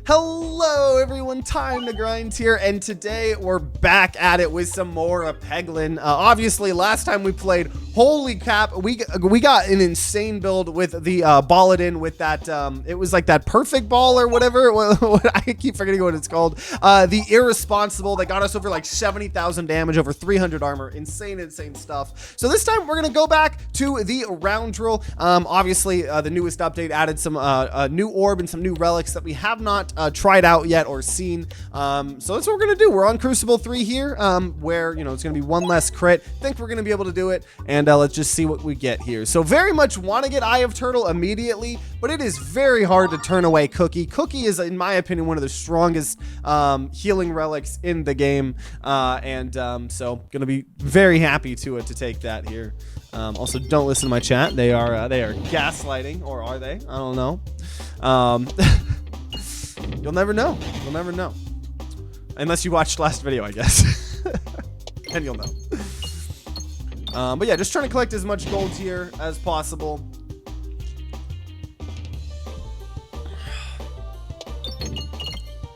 Hello everyone, TimeToGrind here, and today we're back at it with some more Peglin. Obviously, last time we played, holy crap, we got an insane build with the Balladin with that, it was like that perfect ball or whatever, I keep forgetting what it's called. The Irresponsible that got us over like 70,000 damage, over 300 armor, insane stuff. So this time we're gonna go back to the round drill. Obviously, the newest update added some new orb and some new relics that we have not tried out yet or seen. So that's what we're gonna do. We're on Crucible 3 here, where, you know, it's gonna be one less crit. Think we're gonna be able to do it, and let's just see what we get here. So very much want to get Eye of Turtle immediately, but it is very hard to turn away Cookie. Cookie is, in my opinion, one of the strongest healing relics in the game, so gonna be very happy to take that here. Also, don't listen to my chat. They are gaslighting, or are they? I don't know. You'll never know. You'll never know. Unless you watched last video, I guess. Then you'll know. But yeah, just trying to collect as much gold here as possible.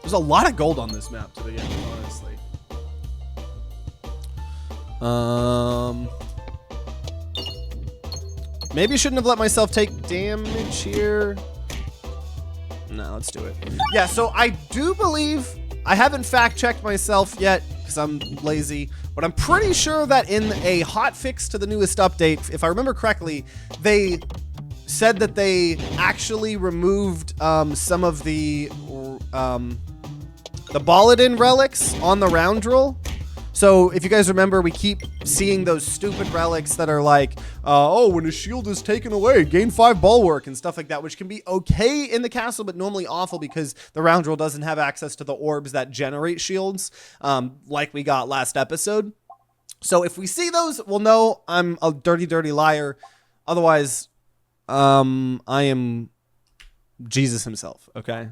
There's a lot of gold on this map to begin with, honestly. Maybe I shouldn't have let myself take damage here. No, let's do it. Yeah, so I do believe, I haven't fact-checked myself yet because I'm lazy, but I'm pretty sure that in a hot fix to the newest update, if I remember correctly, they said that they actually removed some of the Balladin relics on the round drill. So if you guys remember, we keep seeing those stupid relics that are like, oh, when a shield is taken away, gain 5 bulwark and stuff like that, which can be okay in the castle, but normally awful because the round drill doesn't have access to the orbs that generate shields, like we got last episode. So if we see those, we'll know I'm a dirty liar. Otherwise, I am Jesus himself, okay?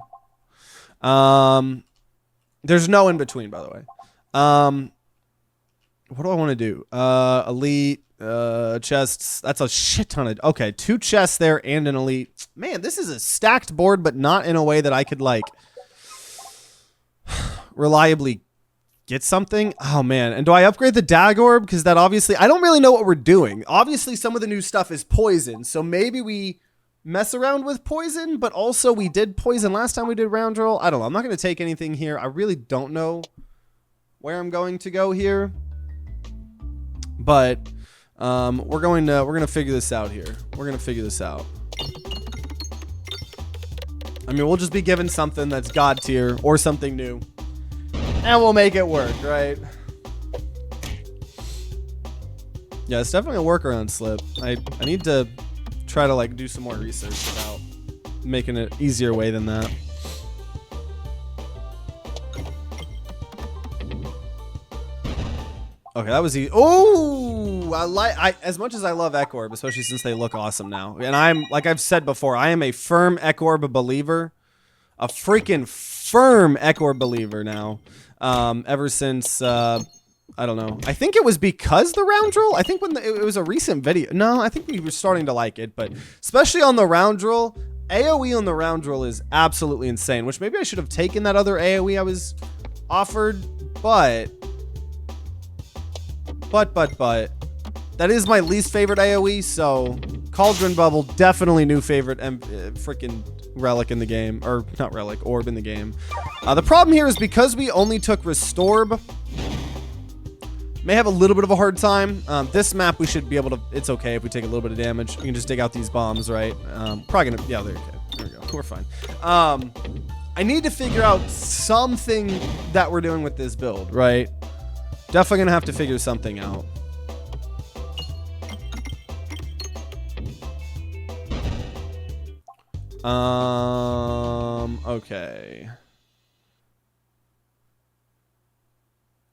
There's no in between, by the way. What do I want to do? Elite, chests. That's a shit ton of... Okay, 2 chests there and an elite. Man, this is a stacked board, but not in a way that I could, like, reliably get something. Oh, man. And do I upgrade the Dag Orb? Because that obviously... I don't really know what we're doing. Obviously, some of the new stuff is poison, so maybe we mess around with poison, but also we did poison last time we did round drill. I don't know. I'm not going to take anything here. I really don't know where I'm going to go here. But we're gonna figure this out here. We're gonna figure this out. I mean, we'll just be given something that's God tier or something new, and we'll make it work, right? Yeah, it's definitely a workaround slip. I need to try to like do some more research about making it easier way than that. Okay, that was easy. Oh, as much as I love Ekorb, especially since they look awesome now. And I'm, like I've said before, I am a firm Ekorb believer. A freaking firm Ekorb believer now. Ever since, I don't know. I think it was because the round drill. I think when it was a recent video. No, I think we were starting to like it. But especially on the round drill, AoE on the round drill is absolutely insane. Which maybe I should have taken that other AoE I was offered. But that is my least favorite AoE, so Cauldron Bubble, definitely new favorite freaking relic in the game, or not relic, orb in the game. The problem here is because we only took Restorb, may have a little bit of a hard time. This map we should be able to, it's okay if we take a little bit of damage. We can just dig out these bombs, right? Probably gonna, yeah, there we go, we're fine. I need to figure out something that we're doing with this build, right? Definitely gonna have to figure something out. Okay.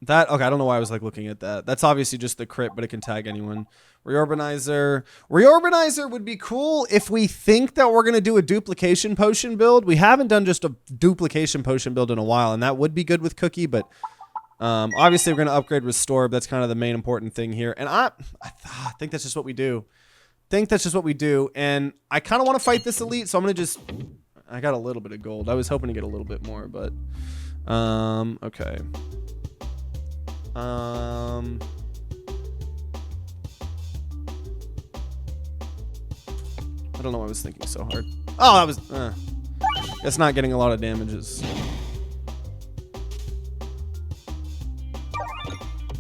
Okay, I don't know why I was like looking at that. That's obviously just the crit, but it can tag anyone. Reorbanizer. Reorbanizer would be cool if we think that we're gonna do a duplication potion build. We haven't done just a duplication potion build in a while, and that would be good with Cookie, but obviously we're going to upgrade Restore. That's kind of the main important thing here. And I think that's just what we do. And I kind of want to fight this elite, so I'm going to just I got a little bit of gold. I was hoping to get a little bit more, but okay. I don't know why I was thinking so hard. Oh, that was that's not getting a lot of damages.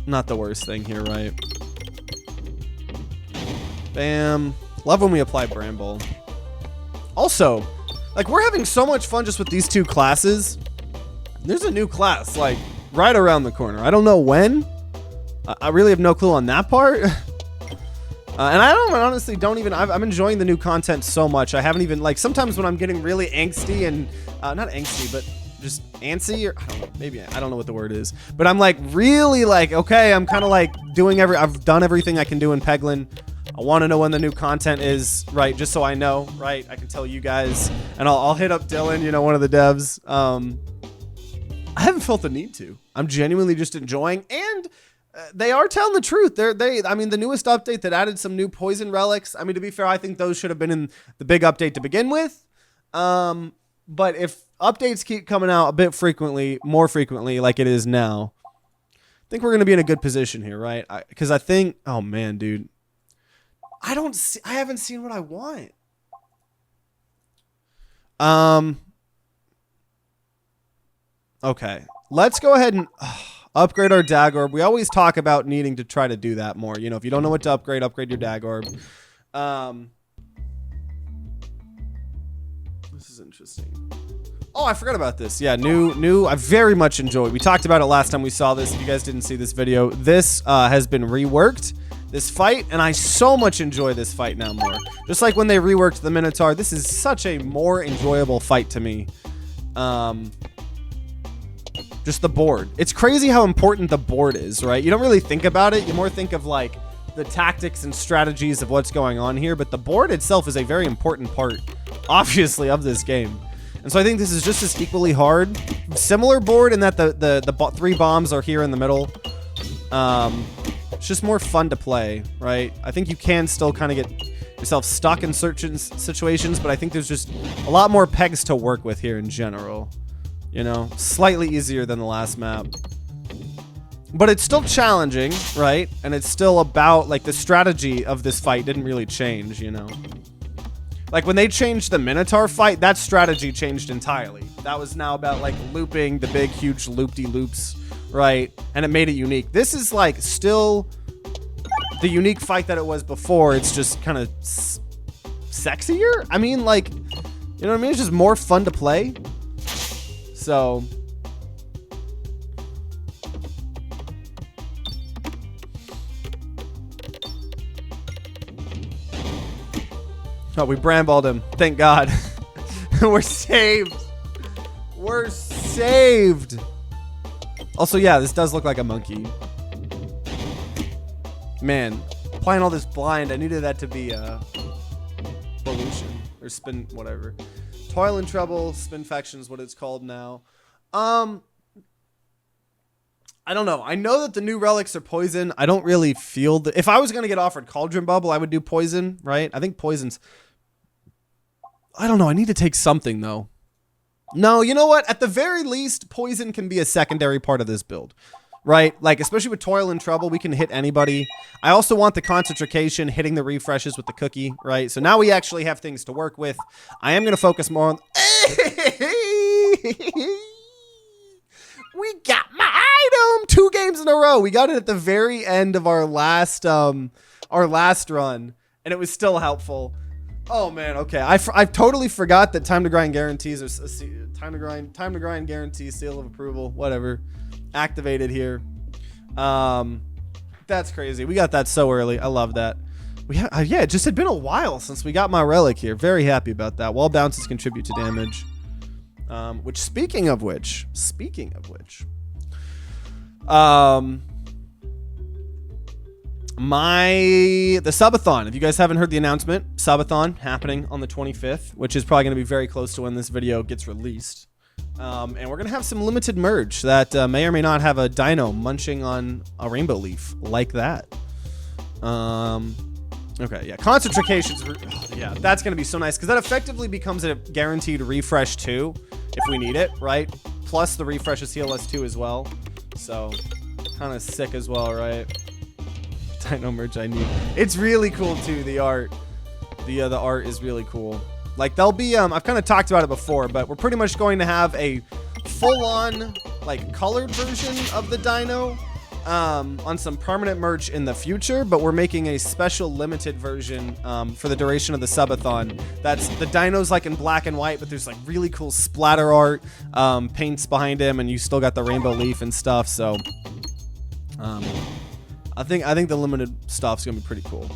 Not the worst thing here, right? Bam. Love when we apply Bramble. Also, like, we're having so much fun just with these two classes. There's a new class, like, right around the corner. I don't know when. I really have no clue on that part. And I honestly don't even, I'm enjoying the new content so much. I haven't even, like, sometimes when I'm getting really angsty and, not angsty, but just antsy, or I don't know, maybe, I don't know what the word is. But I'm, like, really, like, okay, I'm kind of, like, I've done everything I can do in Peglin. I want to know when the new content is, right, just so I know, right? I can tell you guys, and I'll hit up Dylan, you know, one of the devs. I haven't felt the need to. I'm genuinely just enjoying, and they are telling the truth. I mean, the newest update that added some new poison relics. I mean, to be fair, I think those should have been in the big update to begin with. But if updates keep coming out a bit more frequently, like it is now, I think we're going to be in a good position here, right? Because I think, oh man, dude. I haven't seen what I want. Okay. Let's go ahead and upgrade our dag orb. We always talk about needing to try to do that more. You know, if you don't know what to upgrade your dag orb. This is interesting. Oh, I forgot about this. Yeah, new. I very much enjoyed. We talked about it last time we saw this. If you guys didn't see this video, this has been reworked. This fight, and I so much enjoy this fight now more. Just like when they reworked the Minotaur, this is such a more enjoyable fight to me. Just the board. It's crazy how important the board is, right? You don't really think about it. You more think of like the tactics and strategies of what's going on here, but the board itself is a very important part, obviously, of this game. And so I think this is just as equally hard. Similar board in that the 3 bombs are here in the middle. It's just more fun to play, right? I think you can still kind of get yourself stuck in certain situations, but I think there's just a lot more pegs to work with here in general. You know, slightly easier than the last map. But it's still challenging, right? And it's still about, like, the strategy of this fight didn't really change, you know? Like, when they changed the Minotaur fight, that strategy changed entirely. That was now about, like, looping the big, huge loop-de-loops, right? And it made it unique. This is, like, still the unique fight that it was before. It's just kind of sexier? I mean, like, you know what I mean? It's just more fun to play. So... oh, we bramballed him. Thank God. We're saved. We're saved. Also, yeah, this does look like a monkey. Man, applying all this blind, I needed that to be Evolution. Or spin, whatever. Toil and Trouble, Spinfection is what it's called now. I don't know. I know that the new relics are poison. I don't really feel that. If I was going to get offered Cauldron Bubble, I would do poison, right? I think poison's... I don't know. I need to take something, though. No, you know what? At the very least, poison can be a secondary part of this build, right? Like, especially with Toil and Trouble, we can hit anybody. I also want the concentration, hitting the refreshes with the cookie, right? So now we actually have things to work with. I am going to focus more on... We got my item! 2 games in a row. We got it at the very end of our last run, and it was still helpful. Oh man, okay. I totally forgot that time to grind guarantees or time to grind guarantee seal of approval, whatever, activated here. That's crazy. We got that so early. I love that. Yeah, it just had been a while since we got my relic here. Very happy about that. Wall bounces contribute to damage. Which speaking of which, the subathon, if you guys haven't heard the announcement, subathon happening on the 25th, which is probably going to be very close to when this video gets released. And we're going to have some limited merge that may or may not have a dino munching on a rainbow leaf like that. Okay, yeah, concentrations. Yeah, that's gonna be so nice because that effectively becomes a guaranteed refresh too, if we need it, right? Plus the refreshes heal us too as well. So, kind of sick as well, right? Dino merch I need. It's really cool too. The art, the art is really cool. Like there'll be I've kind of talked about it before, but we're pretty much going to have a full-on like colored version of the dino. On some permanent merch in the future, but we're making a special limited version for the duration of the subathon. That's the dino's like in black and white, but there's like really cool splatter art, paints behind him, and you still got the rainbow leaf and stuff. So I think the limited stuff's gonna be pretty cool.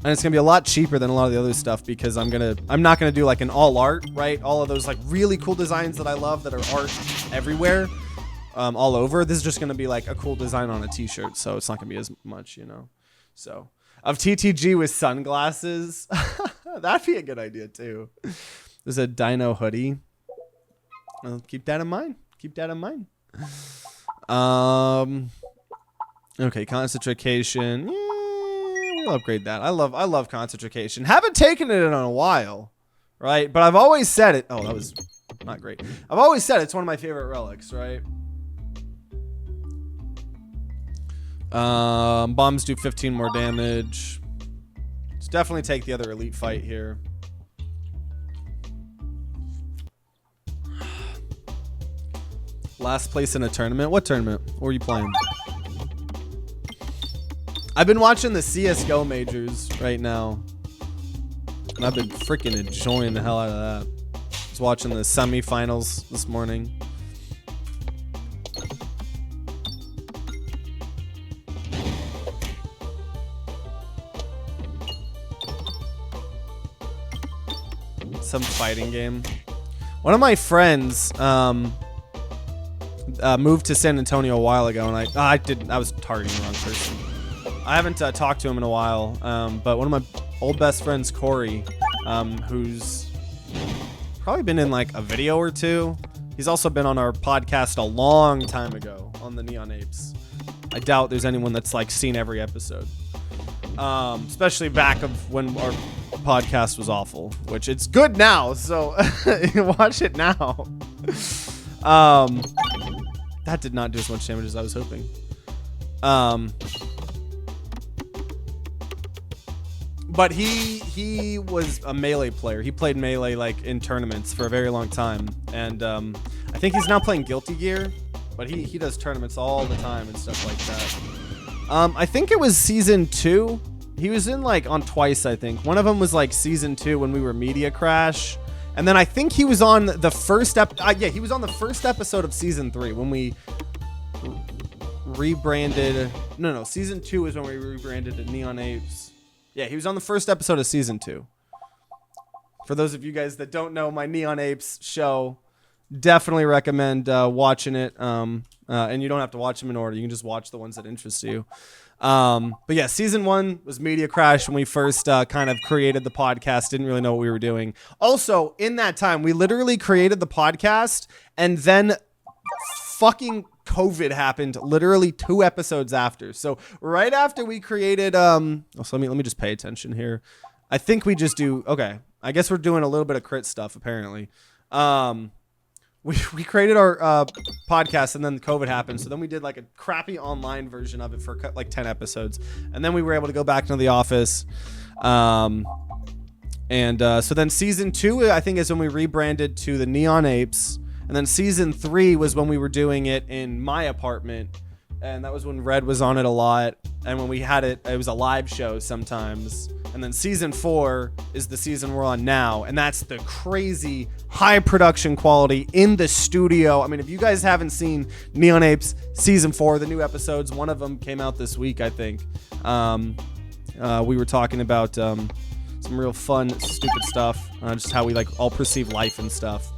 And it's gonna be a lot cheaper than a lot of the other stuff because I'm not gonna do like an all art, right? All of those like really cool designs that I love that are art everywhere. All over. This is just going to be like a cool design on a t-shirt, so it's not going to be as much, you know. So, of TTG with sunglasses. That'd be a good idea too. There's a dino hoodie. I'll keep that in mind. Keep that in mind. Okay, concentration. Yeah, we'll upgrade that. I love concentration. Haven't taken it in a while, right? But I've always said it. Oh, that was not great. I've always said it's one of my favorite relics, right? Bombs do 15 more damage. Let's definitely take the other elite fight here. Last place in a tournament? What tournament? What were you playing? I've been watching the CSGO majors right now. And I've been freaking enjoying the hell out of that. I was watching the semifinals this morning. Some fighting game. One of my friends moved to San Antonio a while ago, and I was targeting the wrong person. I haven't talked to him in a while, but one of my old best friends, Corey, who's probably been in like a video or two. He's also been on our podcast a long time ago on the Neon Apes. I doubt there's anyone that's like seen every episode, especially back of when our podcast was awful, which it's good now, so watch it now. That did not do as much damage as I was hoping. But he was a melee player. He played melee like in tournaments for a very long time, and I think he's now playing Guilty Gear, but he does tournaments all the time and stuff like that. I think it was season 2. He was in like on twice, I think. One of them was like season 2 when we were Media Crash. And then I think he was on the first he was on the first episode of season 3 when we rebranded. No, season 2 is when we rebranded to Neon Apes. Yeah, he was on the first episode of season 2. For those of you guys that don't know my Neon Apes show, definitely recommend watching it. And you don't have to watch them in order. You can just watch the ones that interest you. But yeah, season 1 was Media Crash when we first kind of created the podcast. Didn't really know what we were doing. Also, in that time, we literally created the podcast, and then fucking COVID happened literally 2 episodes after. So right after we created, so let me just pay attention here. I think we just do, okay, I guess we're doing a little bit of crit stuff apparently. We created our podcast, and then COVID happened. So then we did like a crappy online version of it for like 10 episodes. And then we were able to go back into the office. So then season 2, I think, is when we rebranded to the Neon Apes. And then season 3 was when we were doing it in my apartment. And that was when Red was on it a lot. And when we had it, it was a live show sometimes. And then season 4 is the season we're on now. And that's the crazy high production quality in the studio. I mean, if you guys haven't seen Neon Apes season 4, the new episodes, one of them came out this week, I think. We were talking about some real fun, stupid stuff. Just how we like all perceive life and stuff.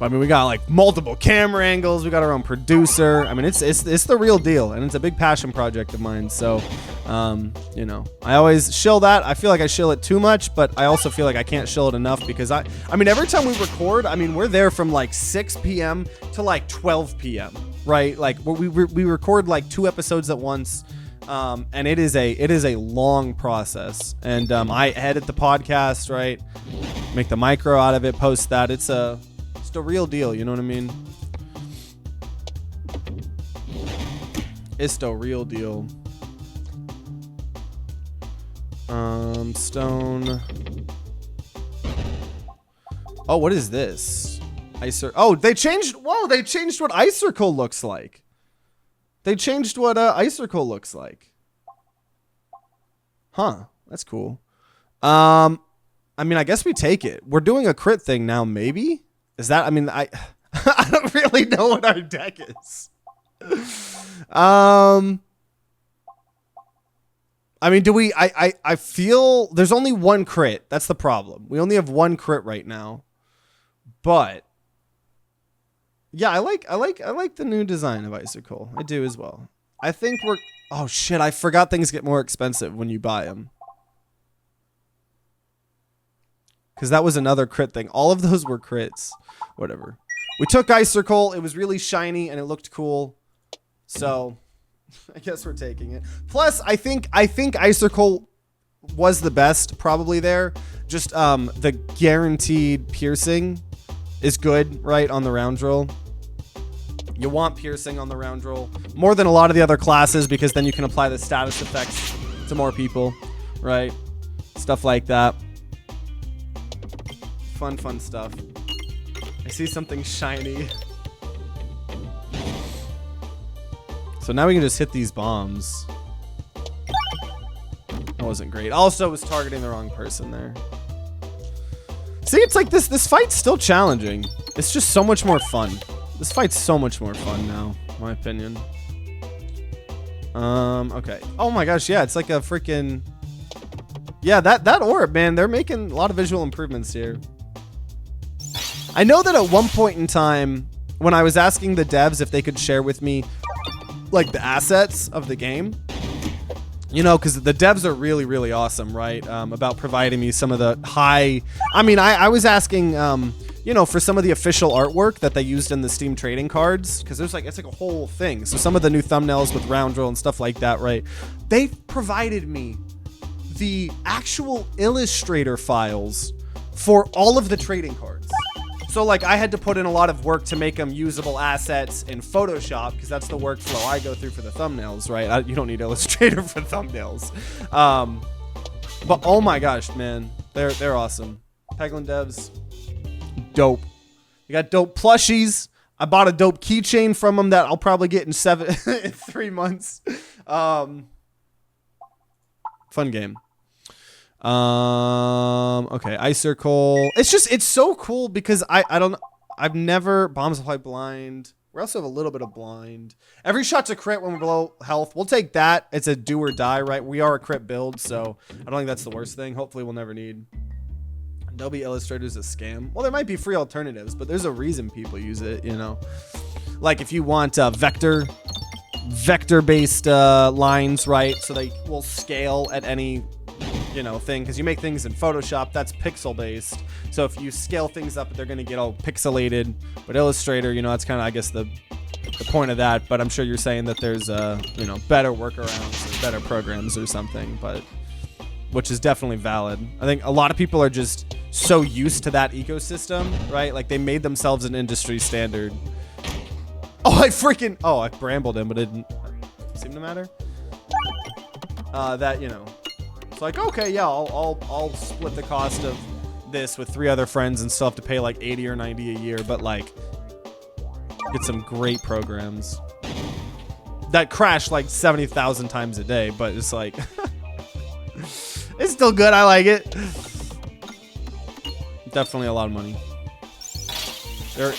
I mean, we got like multiple camera angles. We got our own producer. I mean, it's the real deal, and it's a big passion project of mine. So, you know, I always shill that. I feel like I shill it too much, but I also feel like I can't shill it enough because I mean, every time we record, I mean, we're there from like 6 p.m. to like 12 p.m. Right? Like we record like 2 episodes at once. And it is a long process. And I edit the podcast, right? Make the micro out of it, post that. It's the real deal, you know what I mean? It's the real deal. Stone. Oh, what is this? Oh, they changed. Whoa, they changed what Icircle looks like. They changed what Icircle looks like. Huh, that's cool. I mean, I guess we take it. We're doing a crit thing now, maybe? Is that, I mean, I don't really know what our deck is. I mean, do we, I feel there's only one crit. That's the problem. We only have one crit right now. But yeah, I like the new design of Icircle. I do as well. I think we're, oh shit, I forgot things get more expensive when you buy them. Because that was another crit thing. All of those were crits. Whatever. We took Icircle. It was really shiny and it looked cool. So I guess we're taking it. Plus, I think Icircle was the best probably there. Just the guaranteed piercing is good, right, on the round roll. You want piercing on the round roll more than a lot of the other classes because then you can apply the status effects to more people, right? Stuff like that. Fun stuff. I see something shiny. So now we can just hit these bombs. That wasn't great. Also was targeting the wrong person there. See, it's like this fight's still challenging. It's just so much more fun. This fight's so much more fun now, in my opinion. Okay. Oh my gosh, yeah, it's like a freaking... Yeah, that orb, man, they're making a lot of visual improvements here. I know that at one point in time, when I was asking the devs if they could share with me like the assets of the game, you know, because the devs are really, really awesome, right? About providing me some of the high, I mean, I was asking, you know, for some of the official artwork that they used in the Steam trading cards, because there's like, it's like a whole thing. So some of the new thumbnails with round roll and stuff like that, right? They provided me the actual Illustrator files for all of the trading cards. So like I had to put in a lot of work to make them usable assets in Photoshop because that's the workflow I go through for the thumbnails, right? You don't need Illustrator for thumbnails. But oh my gosh, man, they're awesome. Peglin devs, dope. They got dope plushies. I bought a dope keychain from them that I'll probably get in 3 months. Fun game. Okay, Icircle. It's so cool because I've never bombs apply blind. We also have a little bit of blind. Every shot's a crit when we're below health. We'll take that. It's a do or die, right? We are a crit build, so I don't think that's the worst thing. Hopefully we'll never need Adobe Illustrator's a scam. Well, there might be free alternatives, but there's a reason people use it, you know. Like if you want vector-based lines, right? So they will scale at any, you know, thing, because you make things in Photoshop, that's pixel based. So if you scale things up, they're going to get all pixelated. But Illustrator, you know, that's kind of, I guess, the point of that. But I'm sure you're saying that there's you know, better workarounds or better programs or something, but which is definitely valid. I think a lot of people are just so used to that ecosystem, right? Like they made themselves an industry standard. Oh, I brambled him, but it didn't seem to matter. That, you know, it's like, okay, yeah, I'll split the cost of this with 3 other friends and still have to pay like 80 or 90 a year, but like get some great programs that crash like 70,000 times a day, but it's like it's still good. I like it. Definitely a lot of money. There are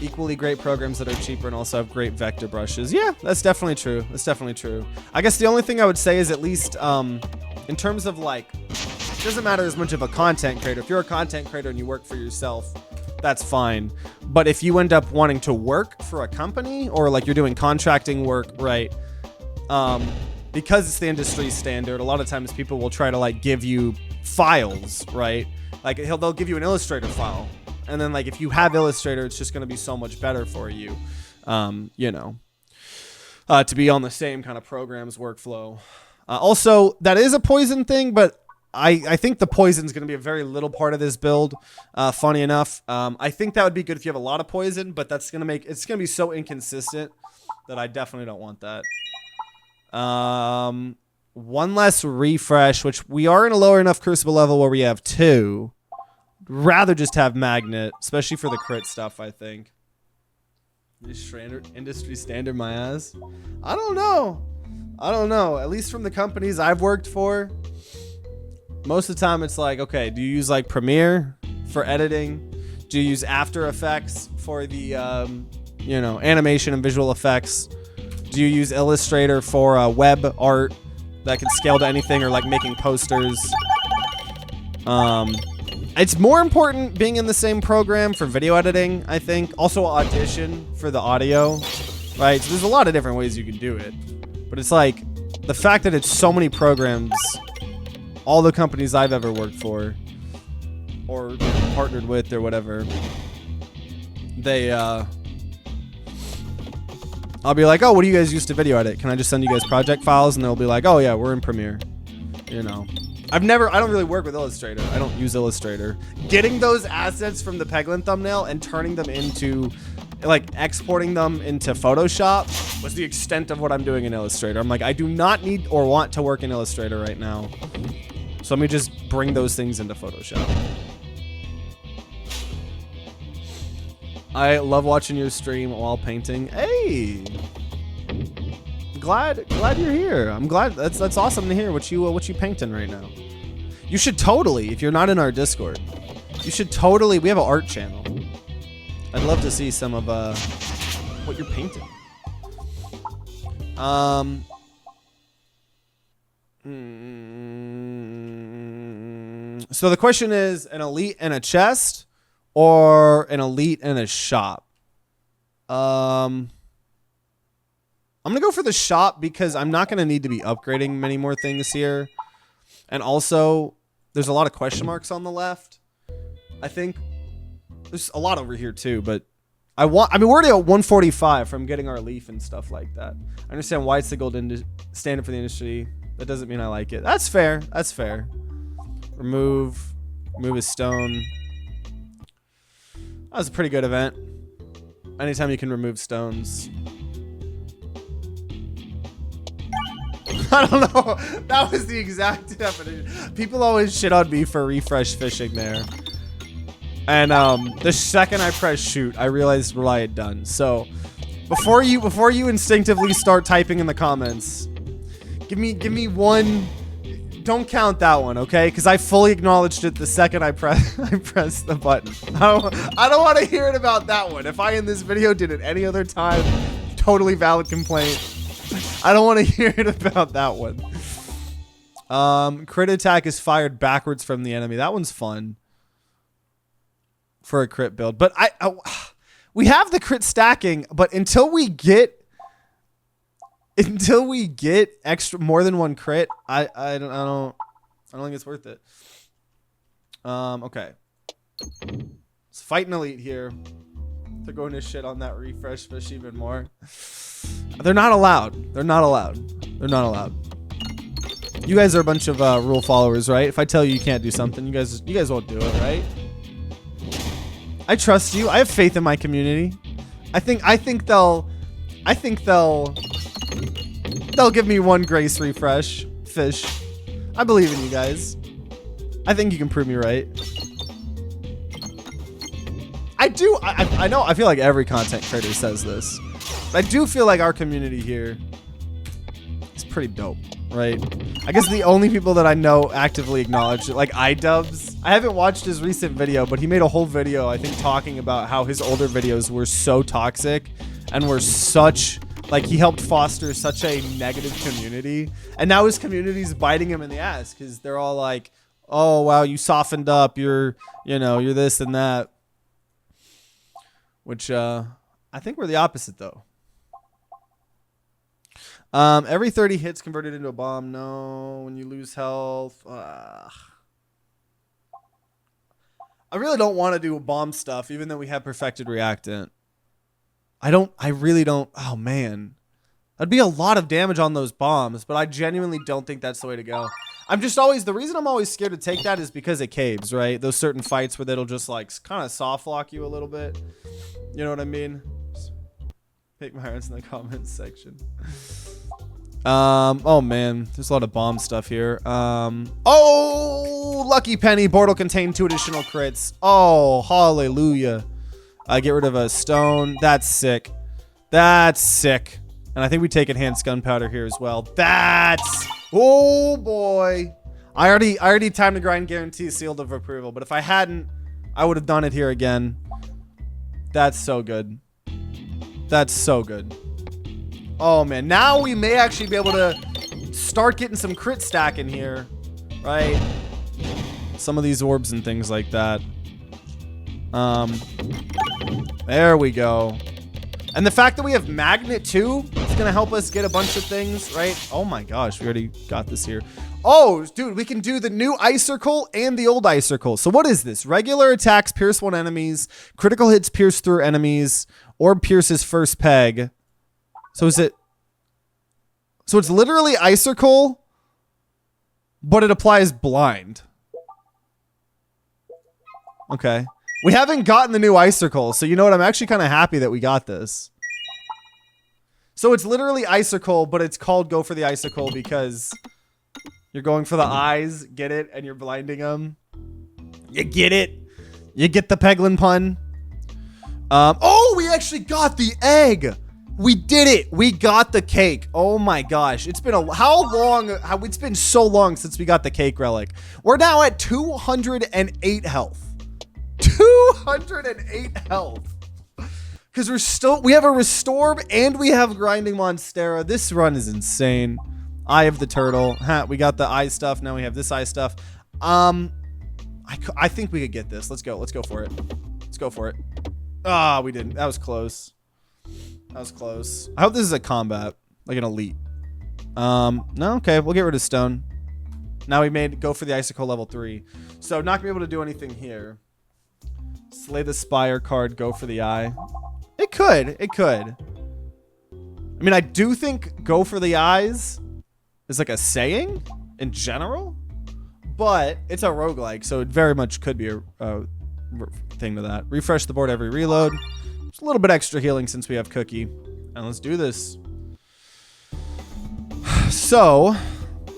equally great programs that are cheaper and also have great vector brushes. Yeah, that's definitely true. That's definitely true. I guess the only thing I would say is at least in terms of like, it doesn't matter as much of a content creator. If you're a content creator and you work for yourself, that's fine. But if you end up wanting to work for a company or like you're doing contracting work, right? Because it's the industry standard, a lot of times people will try to like give you files, right? Like they'll give you an Illustrator file. And then like if you have Illustrator, it's just going to be so much better for you, you know. to be on the same kind of program's workflow. Also, that is a poison thing, but I think the poison is going to be a very little part of this build. Funny enough, I think that would be good if you have a lot of poison, but that's going to it's going to be so inconsistent that I definitely don't want that. One less refresh, which we are in a lower enough crucible level where we have 2. Rather just have magnet, especially for the crit stuff, I think. Industry standard, my ass. I don't know. At least from the companies I've worked for, most of the time it's like, okay, do you use like Premiere for editing? Do you use After Effects for the, animation and visual effects? Do you use Illustrator for web art that can scale to anything, or like making posters? It's more important being in the same program for video editing, I think. Also Audition for the audio, right? So there's a lot of different ways you can do it. But it's like, the fact that it's so many programs, all the companies I've ever worked for, or partnered with or whatever, they, I'll be like, oh, what do you guys use to video edit? Can I just send you guys project files? And they'll be like, oh yeah, we're in Premiere, I don't really work with Illustrator. I don't use Illustrator. Getting those assets from the Peglin thumbnail and turning them into, like, exporting them into Photoshop was the extent of what I'm doing in Illustrator. I'm like, I do not need or want to work in Illustrator right now. So let me just bring those things into Photoshop. I love watching your stream while painting. Hey! Glad you're here. I'm glad. That's awesome to hear what you painting right now. You should totally, if you're not in our Discord, you should totally. We have an art channel. I'd love to see some of what you're painting. So the question is, an elite and a chest, or an elite and a shop? I'm going to go for the shop because I'm not going to need to be upgrading many more things here. And also, there's a lot of question marks on the left. I think there's a lot over here too, but we're already at 145 from getting our leaf and stuff like that. I understand why it's the gold standard for the industry. That doesn't mean I like it. That's fair. That's fair. Remove a stone. That was a pretty good event. Anytime you can remove stones. I don't know. That was the exact definition. People always shit on me for refresh fishing there. And the second I press shoot, I realized what I had done. So before you instinctively start typing in the comments, give me one. Don't count that one, okay? Because I fully acknowledged it the second I pressed the button. I don't want to hear it about that one. If I in this video did it any other time, totally valid complaint. I don't want to hear it about that one. Crit attack is fired backwards from the enemy. That one's fun for a crit build. But we have the crit stacking, but until we get extra more than one crit, I don't think it's worth it. Okay. Let's fight an elite here. They're going to shit on that refresh fish even more. They're not allowed. They're not allowed. They're not allowed. You guys are a bunch of rule followers, right? If I tell you can't do something, you guys won't do it, right? I trust you. I have faith in my community. I think they'll give me one grace refresh fish. I believe in you guys. I think you can prove me right. I do. I know. I feel like every content creator says this. But I do feel like our community here is pretty dope, right? I guess the only people that I know actively acknowledge it, like iDubbbz. I haven't watched his recent video, but he made a whole video, I think, talking about how his older videos were so toxic and were such, like, he helped foster such a negative community. And now his community's biting him in the ass because they're all like, oh, wow, you softened up. You're this and that. Which, I think we're the opposite, though. Every 30 hits converted into a bomb. No, when you lose health. I really don't want to do bomb stuff, even though we have perfected reactant. I really don't. Oh, man. That'd be a lot of damage on those bombs, but I genuinely don't think that's the way to go. I'm just always, the reason I'm always scared to take that is because it caves, right? Those certain fights where it'll just like kind of soft lock you a little bit. You know what I mean? Take my hearts in the comments section. Oh man, there's a lot of bomb stuff here. Oh, lucky penny. Board will contain 2 additional crits. Oh, hallelujah. Get rid of a stone. That's sick. That's sick. And I think we take enhanced gunpowder here as well. That's, oh boy. I already time to grind guarantee sealed of approval, but if I hadn't, I would have done it here again. That's so good. That's so good. Oh man, now we may actually be able to start getting some crit stack in here, right? Some of these orbs and things like that. There we go. And the fact that we have magnet too, it's gonna help us get a bunch of things, right? Oh my gosh, we already got this here. Oh, dude, we can do the new Icircle and the old Icircle. So what is this? Regular attacks pierce 1 enemies, critical hits pierce through enemies, orb pierces first peg. So is it? So it's literally Icircle, but it applies blind. Okay. We haven't gotten the new Icircle, so you know what? I'm actually kind of happy that we got this. So it's literally Icircle, but it's called Go for the Icircle because you're going for the eyes, get it, and you're blinding them. You get it? You get the Peglin pun? Oh, we actually got the egg. We did it. We got the cake. Oh my gosh. It's been it's been so long since we got the cake relic. We're now at 208 health. 208 health. Because we have a restore and we have grinding monstera. This run is insane. Eye of the turtle. We got the eye stuff. Now we have this eye stuff. I think we could get this. Let's go. Let's go for it. Let's go for it. Ah, we didn't. That was close. That was close. I hope this is a combat, like an elite. No, okay, we'll get rid of stone. Now we made Go for the Icircle level 3. So not gonna be able to do anything here. Slay the Spire card, Go for the Eye. It could. It could. I mean, I do think Go for the Eyes is like a saying in general, but it's a roguelike, so it very much could be a thing to that. Refresh the board every reload. Just a little bit extra healing since we have Cookie. And let's do this. So,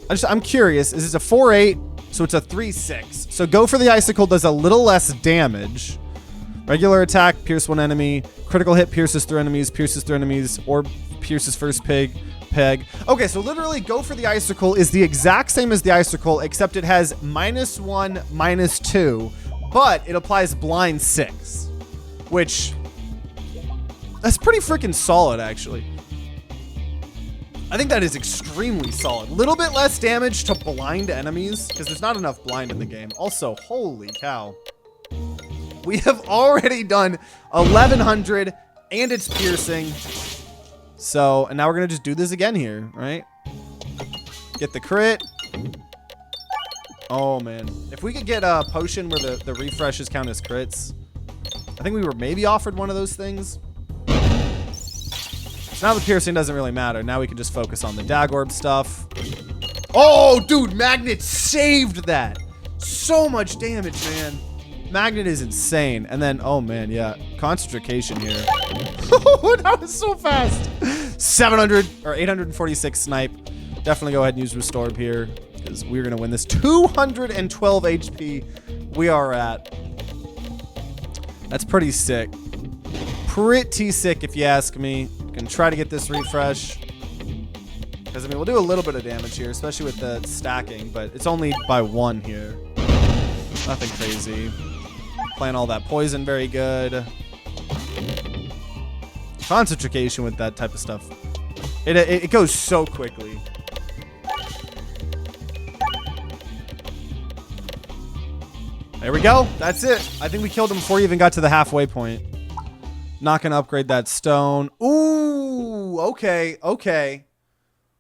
I'm curious. Is this a 4-8? So it's a 3-6. So Go for the Icircle does a little less damage. Regular attack, pierce 1 enemy. Critical hit, pierces through enemies, or pierces first peg. Okay, so literally Go for the Icircle is the exact same as the Icircle, except it has -1, -2, but it applies blind 6, which that's pretty freaking solid, actually. I think that is extremely solid. Little bit less damage to blind enemies, because there's not enough blind in the game. Also, holy cow. We have already done 1100, and it's piercing. So, and now we're going to just do this again here, right? Get the crit. Oh, man. If we could get a potion where the refreshes count as crits. I think we were maybe offered one of those things. So now the piercing doesn't really matter. Now we can just focus on the dag orb stuff. Oh, dude, Magnet saved that. So much damage, man. Magnet is insane. And then, oh man, yeah, concentration here. That was so fast. 700 or 846 snipe. Definitely go ahead and use Restore here because we're going to win this. 212 HP we are at. That's pretty sick. Pretty sick if you ask me. Gonna try to get this refresh. Because, I mean, we'll do a little bit of damage here, especially with the stacking, but it's only by 1 here. Nothing crazy. Playing all that poison very good. Concentration with that type of stuff. It goes so quickly. There we go. That's it. I think we killed him before he even got to the halfway point. Not gonna upgrade that stone. Ooh, okay, okay.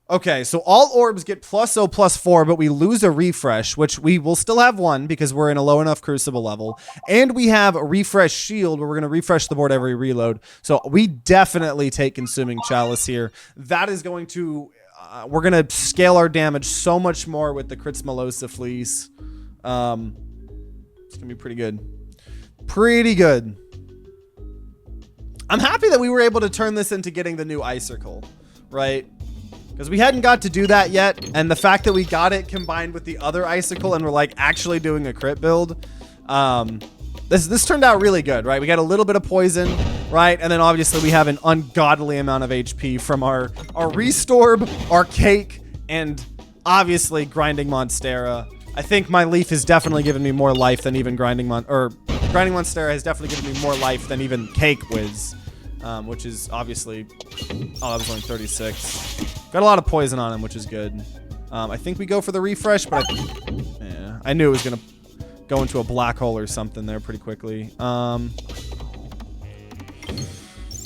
Okay, so all orbs get +0 +4, but we lose a refresh, which we will still have one because we're in a low enough crucible level. And we have a refresh shield where we're going to refresh the board every reload. So we definitely take Consuming Chalice here. That is going to... we're going to scale our damage so much more with the Crits Melosa Fleece. It's going to be pretty good. Pretty good. I'm happy that we were able to turn this into getting the new Icircle, right? Because we hadn't got to do that yet, and the fact that we got it combined with the other Icicle and we're like actually doing a crit build, this turned out really good, right? We got a little bit of poison, right? And then obviously we have an ungodly amount of HP from our Restorb, our Cake, and obviously Grinding Monstera. I think my Leaf has definitely given me more life than even Grinding Monstera has definitely given me more life than even Cake Wiz. Which is obviously... Oh, that was only 36. Got a lot of poison on him, which is good. I think we go for the refresh, but I knew it was going to go into a black hole or something there pretty quickly. Okay,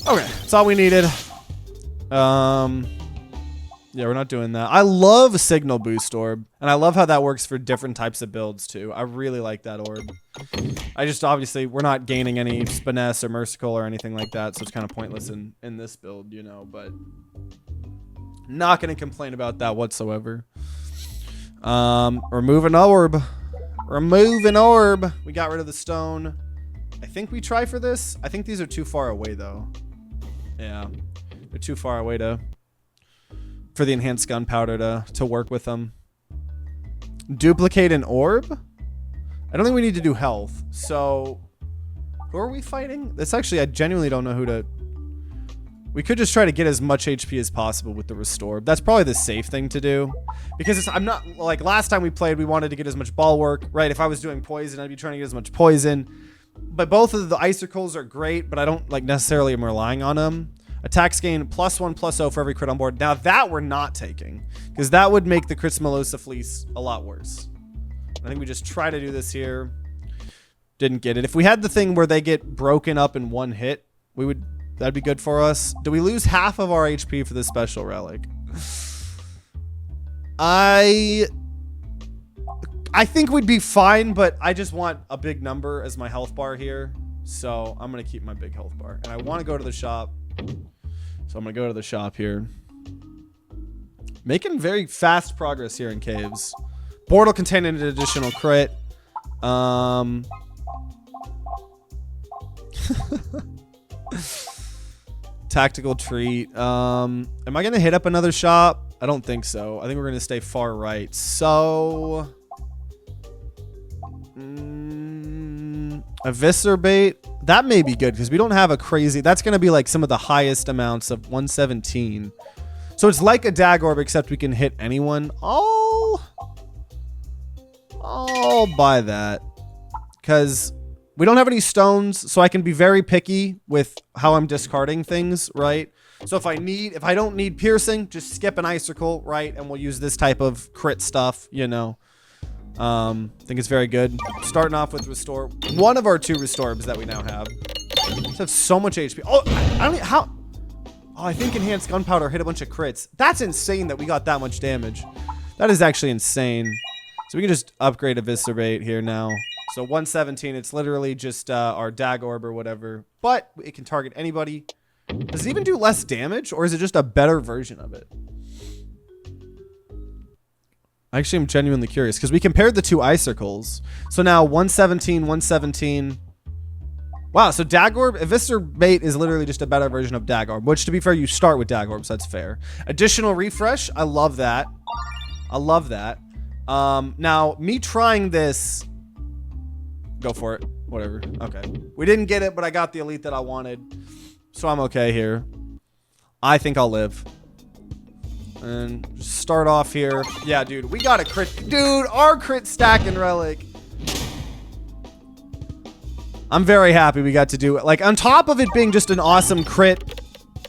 that's all we needed. Yeah, we're not doing that. I love Signal Boost Orb, and I love how that works for different types of builds, too. I really like that orb. I just, obviously, we're not gaining any Spiness or Mercicle or anything like that, so it's kind of pointless in this build, you know, but not going to complain about that whatsoever. Remove an orb. Remove an orb. We got rid of the stone. I think we try for this. I think these are too far away, though. Yeah, they're too far away for the enhanced gunpowder to work with them. Duplicate an orb? I don't think we need to do health. So, who are we fighting? That's actually, I genuinely don't know who to... We could just try to get as much HP as possible with the Restore. That's probably the safe thing to do. Because I'm not... Like, last time we played, we wanted to get as much ball work, right? If I was doing poison, I'd be trying to get as much poison. But both of the Icircles are great, but I don't, like, necessarily am relying on them. Attacks gain +1 +0 for every crit on board. Now that we're not taking, because that would make the Crits Melosa Fleece a lot worse. I think we just try to do this here. Didn't get it. If we had the thing where they get broken up in one hit, that'd be good for us. Do we lose half of our HP for this special relic? I think we'd be fine, but I just want a big number as my health bar here. So I'm going to keep my big health bar. And I want to go to the shop. So I'm going to go to the shop here. Making very fast progress here in caves. Board will contain an additional crit. Tactical treat. Am I going to hit up another shop? I don't think so. I think we're going to stay far right. So... Eviscerate. That may be good because we don't have a crazy... That's going to be like some of the highest amounts of 117. So it's like a Dag Orb, except we can hit anyone. I'll buy that. Because we don't have any stones, so I can be very picky with how I'm discarding things, right? So if I don't need piercing, just skip an Icircle, right? And we'll use this type of crit stuff, you know. I think it's very good. Starting off with Restore. One of our 2 Restorbs that we now have. Just have so much HP. Oh, I don't know how... Oh, I think Enhanced Gunpowder hit a bunch of crits. That's insane that we got that much damage. That is actually insane. So we can just upgrade Eviscerate here now. So 117, it's literally just our Dag Orb or whatever. But it can target anybody. Does it even do less damage? Or is it just a better version of it? Actually, I'm genuinely curious because we compared the 2 Icircles. So now 117, 117. Wow, so Dag Orb, Eviscerate is literally just a better version of Dag Orb, which to be fair, you start with Dag Orb, so that's fair. Additional refresh, I love that. I love that. Now, me trying this, go for it, whatever, okay. We didn't get it, but I got the elite that I wanted, so I'm okay here. I think I'll live. And start off here. Yeah, dude, we got a crit. Dude, our crit stack and relic. I'm very happy we got to do it. Like, on top of it being just an awesome crit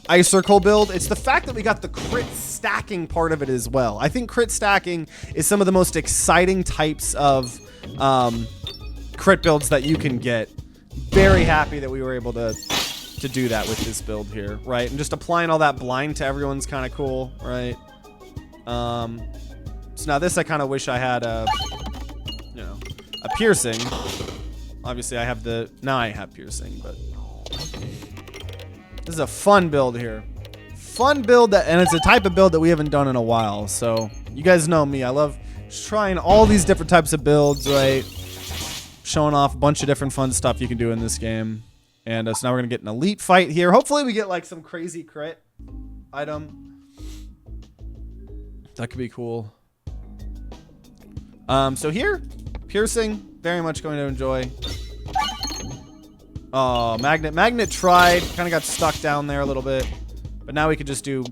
Icircle build, it's the fact that we got the crit stacking part of it as well. I think crit stacking is some of the most exciting types of crit builds that you can get. Very happy that we were able to do that with this build here, right? And just applying all that blind to everyone's kind of cool, right? So now this I kind of wish I had a, you know, a piercing. Obviously I have now I have piercing, but this is a fun build here. Fun build, and it's a type of build that we haven't done in a while. So you guys know me. I love trying all these different types of builds, right? Showing off a bunch of different fun stuff you can do in this game. And so now we're going to get an elite fight here. Hopefully we get like some crazy crit item. That could be cool. So here, piercing, very much going to enjoy. Oh, Magnet tried, kind of got stuck down there a little bit. But now we could just do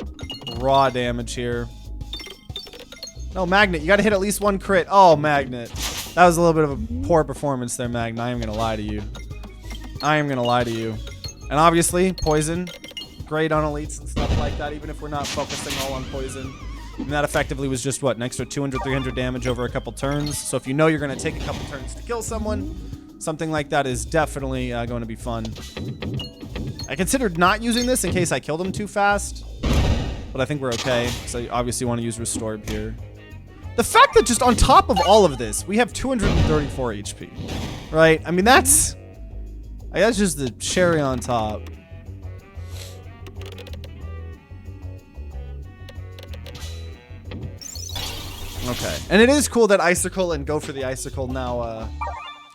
raw damage here. No, Magnet, you got to hit at least one crit. Oh, Magnet. That was a little bit of a poor performance there, Magnet. I am going to lie to you. I am going to lie to you. And obviously, poison. Great on elites and stuff like that, even if we're not focusing all on poison. And that effectively was just, what, an extra 200, 300 damage over a couple turns. So if you know you're going to take a couple turns to kill someone, something like that is definitely going to be fun. I considered not using this in case I killed him too fast. But I think we're okay. So you obviously want to use Restored here. The fact that just on top of all of this, we have 234 HP. Right? I mean, that's just the cherry on top. Okay. And it is cool that Icircle and Go for the Icircle now,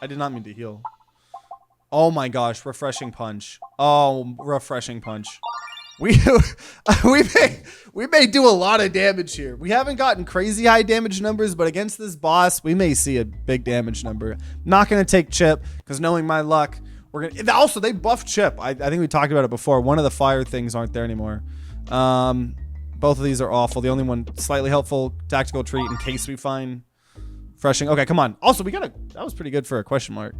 I did not mean to heal. Oh my gosh, refreshing punch. Oh, refreshing punch. We may do a lot of damage here. We haven't gotten crazy high damage numbers, but against this boss, we may see a big damage number. Not gonna take Chip, because knowing my luck, we're gonna also they buffed Chip. I think we talked about it before. One of the fire things aren't there anymore. Both of these are awful. The only one slightly helpful, tactical treat in case we find refreshing. Okay, come on. Also, that was pretty good for a question mark.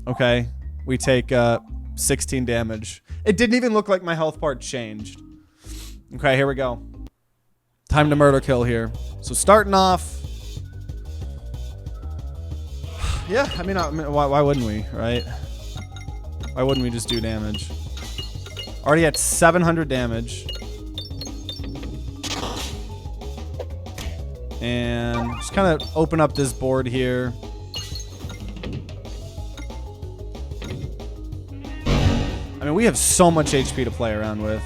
Okay. We take 16 damage. It didn't even look like my health part changed. Okay, here we go. Time to murder kill here. So starting off. Yeah, I mean why wouldn't we, right? Why wouldn't we just do damage? Already at 700 damage. And just kind of open up this board here. I mean, we have so much HP to play around with.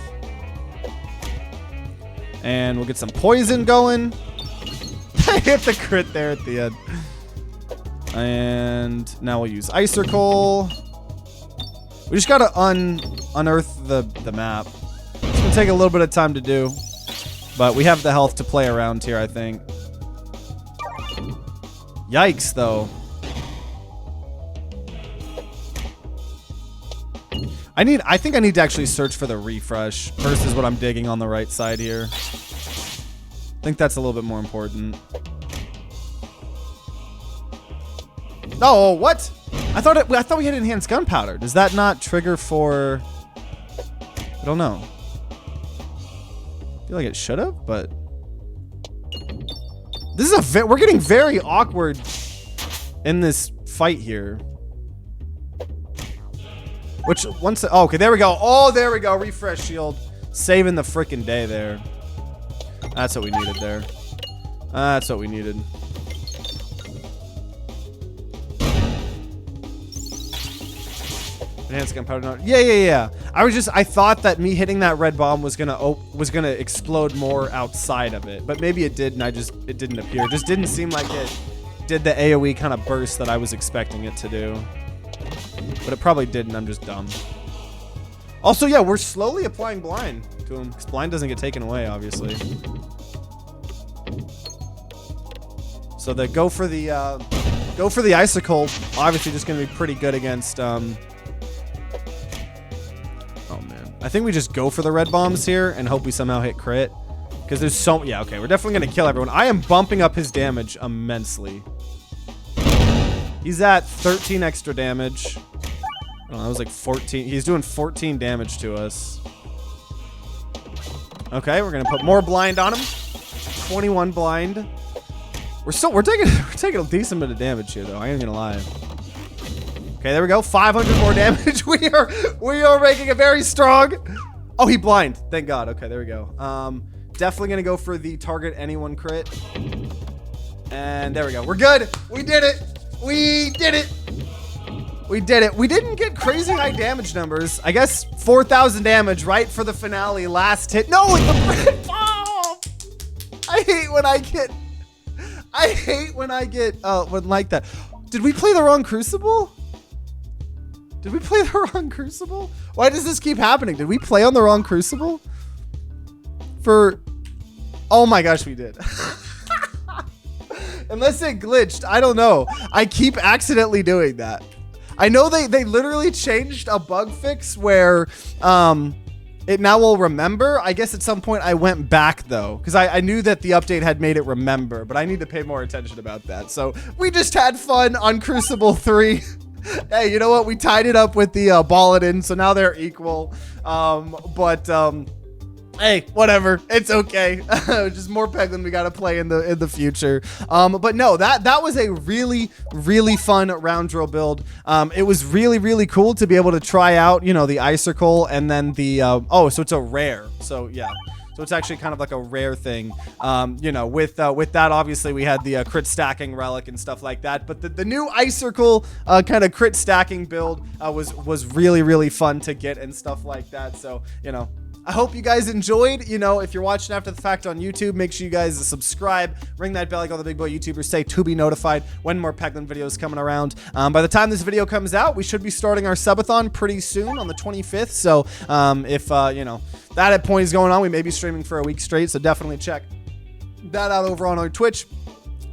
And we'll get some poison going. I hit the crit there at the end. And now we'll use Icircle. We just gotta unearth the map. It's gonna take a little bit of time to do. But we have the health to play around here, I think. Yikes, though. I think I need to actually search for the refresh versus what I'm digging on the right side here. I think that's a little bit more important. Oh, what? I thought we had enhanced gunpowder. Does that not trigger for? I don't know. I feel like it should have, but this is we're getting very awkward in this fight here. Which once oh, okay, there we go. Oh, there we go. Refresh shield, saving the freaking day there. That's what we needed there. That's what we needed. Enhanced gunpowder. Yeah. I thought that me hitting that red bomb was gonna explode more outside of it, but maybe it did, and it didn't appear. It just didn't seem like it did the AOE kind of burst that I was expecting it to do. But it probably didn't. I'm just dumb. Also, yeah, we're slowly applying blind to him because blind doesn't get taken away, obviously. So the go for the Icircle, obviously just gonna be pretty good against. Oh man, I think we just go for the red bombs here and hope we somehow hit crit because there's so yeah. Okay, we're definitely gonna kill everyone. I am bumping up his damage immensely. He's at 13 extra damage. Oh, that was like 14. He's doing 14 damage to us. Okay, we're gonna put more blind on him. 21 blind. We're taking a decent bit of damage here, though. I ain't gonna lie. Okay, there we go. 500 more damage. We are making it very strong. Oh, he blind. Thank God. Okay, there we go. Definitely going to go for the target anyone crit. And there we go. We're good. We did it. We did it. We did it. We didn't get crazy high damage numbers. I guess 4,000 damage, right? For the finale last hit. No, with the oh! I hate when I get when like that. Did we play the wrong Crucible? Did we play the wrong Crucible? Why does this keep happening? Did we play on the wrong Crucible? Oh my gosh, we did. Unless it glitched, I don't know. I keep accidentally doing that. I know they literally changed a bug fix where it now will remember. I guess at some point I went back though, because I knew that the update had made it remember, but I need to pay more attention about that. So we just had fun on Crucible 3. Hey, you know what? We tied it up with the Balladin, so now they're equal. Hey, whatever. It's okay. Just more Peglin we gotta play in the future. But no, that was a really, really fun round drill build. It was really, really cool to be able to try out, you know, the Icircle and then the so it's a rare. So yeah. So it's actually kind of like a rare thing, you know, with that, obviously we had the crit stacking relic and stuff like that. But the new Icircle kind of crit stacking build was really, really fun to get and stuff like that. So, you know, I hope you guys enjoyed. You know, if you're watching after the fact on YouTube, make sure you guys subscribe, ring that bell like all the big boy YouTubers say to be notified when more Peglin videos coming around. By the time this video comes out, we should be starting our subathon pretty soon on the 25th. So if, you know, that point is going on, we may be streaming for a week straight. So definitely check that out over on our Twitch.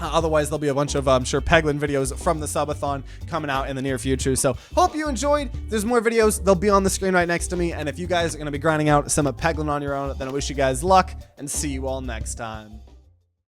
Otherwise, there'll be a bunch of, I'm sure, Peglin videos from the subathon coming out in the near future. So hope you enjoyed. There's more videos. They'll be on the screen right next to me. And if you guys are going to be grinding out some Peglin on your own, then I wish you guys luck and see you all next time.